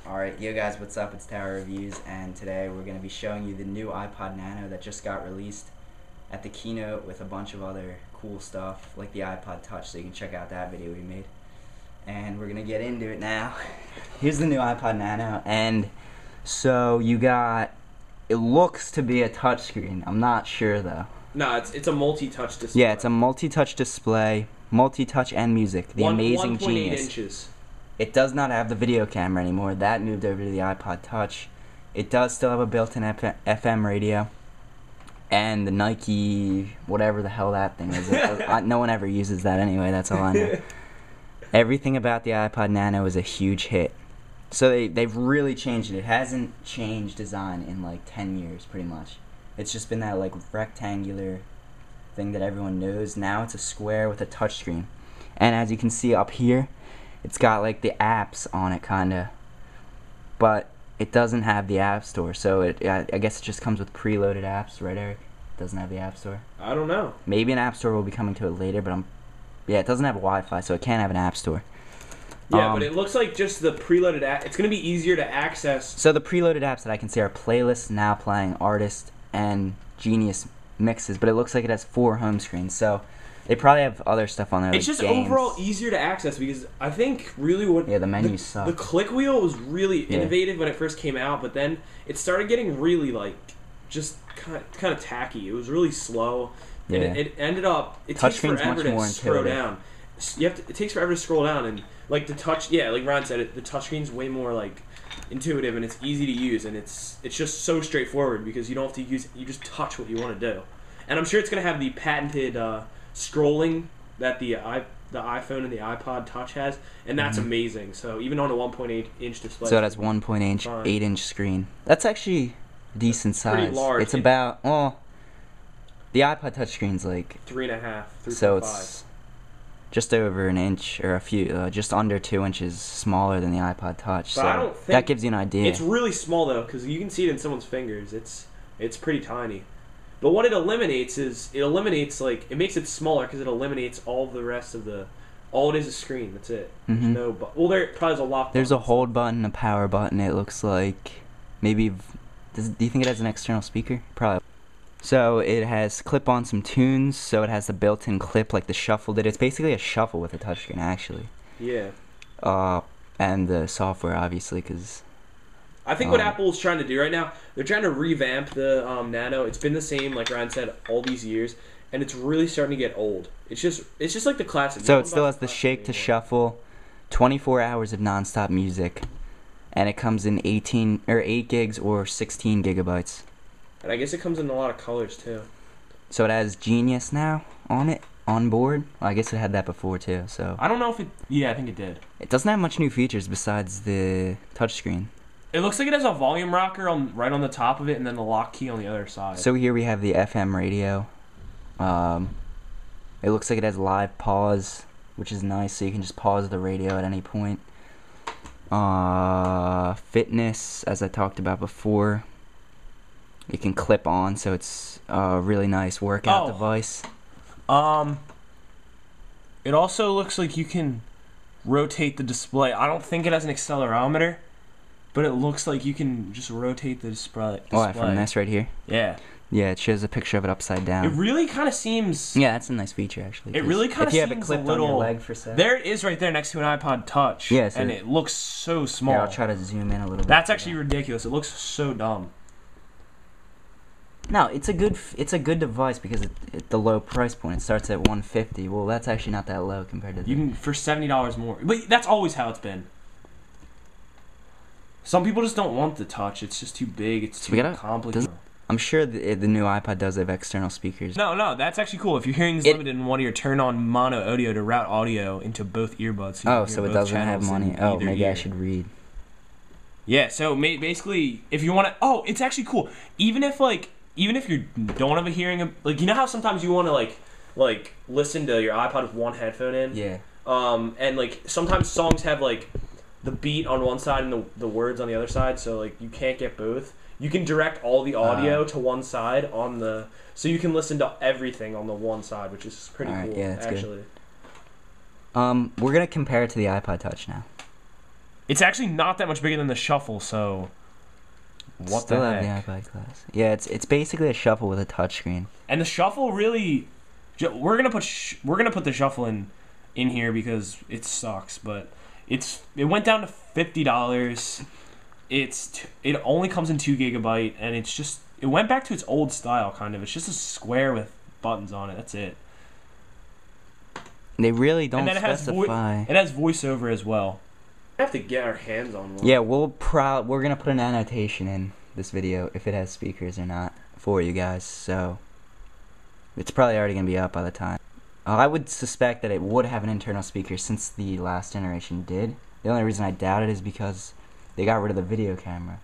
Alright, yo guys, what's up? It's TAWRreviews, and today we're going to be showing you the new iPod Nano that just got released at the keynote with a bunch of other cool stuff, like the iPod Touch, so you can check out that video we made. And we're going to get into it now. Here's the new iPod Nano, and so you got, it looks to be a touchscreen. I'm not sure though. No, it's a multi-touch display. Yeah, it's a multi-touch display, multi-touch and music. The amazing 1.8 genius. inches. It does not have the video camera anymore. That moved over to the iPod Touch. It does still have a built-in FM radio. And the Nike, whatever the hell that thing is. No one ever uses that anyway, that's all I know. Everything about the iPod Nano is a huge hit. So they've really changed it. It hasn't changed design in like 10 years, pretty much. It's just been that like rectangular thing that everyone knows. Now it's a square with a touchscreen. And as you can see up here, it's got like the apps on it, kinda, but it doesn't have the App Store. So I guess it just comes with preloaded apps, right, Eric? It doesn't have the App Store. I don't know. Maybe an App Store will be coming to it later, but yeah, it doesn't have Wi-Fi, so it can't have an App Store. Yeah, but it looks like just the preloaded app. It's gonna be easier to access. So the preloaded apps that I can see are Playlists, Now Playing, Artist, and Genius Mixes. But it looks like it has 4 home screens, so they probably have other stuff on there. It's like just games. overall easier to access because I think really what the menu sucks. The click wheel was really innovative when it first came out, but then it started getting really like just kind of tacky. It was really slow, and it ended up it takes forever to scroll down. It takes forever to scroll down, and like the touch, like Ron said, the touchscreen's way more like intuitive and it's easy to use, and it's just so straightforward because you don't have to use, you just touch what you want to do, and I'm sure it's gonna have the patented scrolling that the iPhone and the iPod Touch has, and that's amazing. So even on a 1.8 inch display, so it has 1.8 inch screen. That's actually decent size. Pretty large. It's about the iPod Touch screen's like 3.5, 3.5. so it's just over an inch or a few, just under 2 inches smaller than the iPod Touch. But so I don't think that gives you an idea. It's really small though, because you can see it in someone's fingers. It's pretty tiny. But what it eliminates is like it makes it smaller because it eliminates all the rest of the. All it is screen. That's it. There's no well, there probably is a lock. There's a hold button, a power button. It looks like maybe. Do you think it has an external speaker? Probably. So it has clip on some tunes. So it has the built-in clip like the shuffle did. It's basically a shuffle with a touchscreen actually. Yeah. And the software obviously because. I think what Apple's trying to do right now, they're trying to revamp the Nano. It's been the same, like Ryan said, all these years, and it's really starting to get old. It's just like the classic. So it still has the shake to shuffle, 24 hours of nonstop music, and it comes in 8 gigs or 16 gigabytes. And I guess it comes in a lot of colors too. So it has Genius now on board. Well, I guess it had that before too. So I don't know if it. Yeah, I think it did. It doesn't have much new features besides the touchscreen. It looks like it has a volume rocker right on the top of it, and then the lock key on the other side. So here we have the FM radio. It looks like it has live pause, which is nice, so you can just pause the radio at any point. Fitness, as I talked about before. You can clip on, so it's a really nice workout device. It also looks like you can rotate the display. I don't think it has an accelerometer. But it looks like you can just rotate the display. Oh, from this right here? Yeah. Yeah, it shows a picture of it upside down. It really kind of seems... Yeah, that's a nice feature, actually. It really kind of seems a little... If you have it clipped on your leg for sex. There it is right there next to an iPod Touch. Yeah, so and it looks so small. Yeah, I'll try to zoom in a little bit. That's actually ridiculous. It looks so dumb. No, it's a good device because at the low price point. It starts at $150. Well, that's actually not that low compared to... You can, for $70 more. But that's always how it's been. Some people just don't want the touch. It's just too big. It's too complicated. I'm sure the new iPod does have external speakers. No, that's actually cool. If your hearing is limited and want your turn-on mono audio to route audio into both earbuds. So it doesn't have money. Oh, maybe I should read. Yeah, so basically, if you want to... it's actually cool. Even if you don't have a hearing... Like, you know how sometimes you want to, like listen to your iPod with one headphone in? Yeah. And, like, sometimes songs have, like... the beat on one side and the words on the other side, so like you can't get both. You can direct all the audio to one side so you can listen to everything on the one side, which is pretty cool. Yeah, that's actually. Good. We're gonna compare it to the iPod Touch now. It's actually not that much bigger than the Shuffle, so what Still the heck? have the iPod class. Yeah, it's basically a Shuffle with a touchscreen. And the Shuffle really, we're gonna put the Shuffle in here because it sucks, but it went down to $50. It only comes in 2 GB, and it went back to its old style kind of. It's just a square with buttons on it. That's it. They really don't and then specify. It has voiceover as well. We have to get our hands on one. Yeah, we're gonna put an annotation in this video if it has speakers or not for you guys. So it's probably already gonna be up by the time. I would suspect that it would have an internal speaker since the last generation did. The only reason I doubt it is because they got rid of the video camera.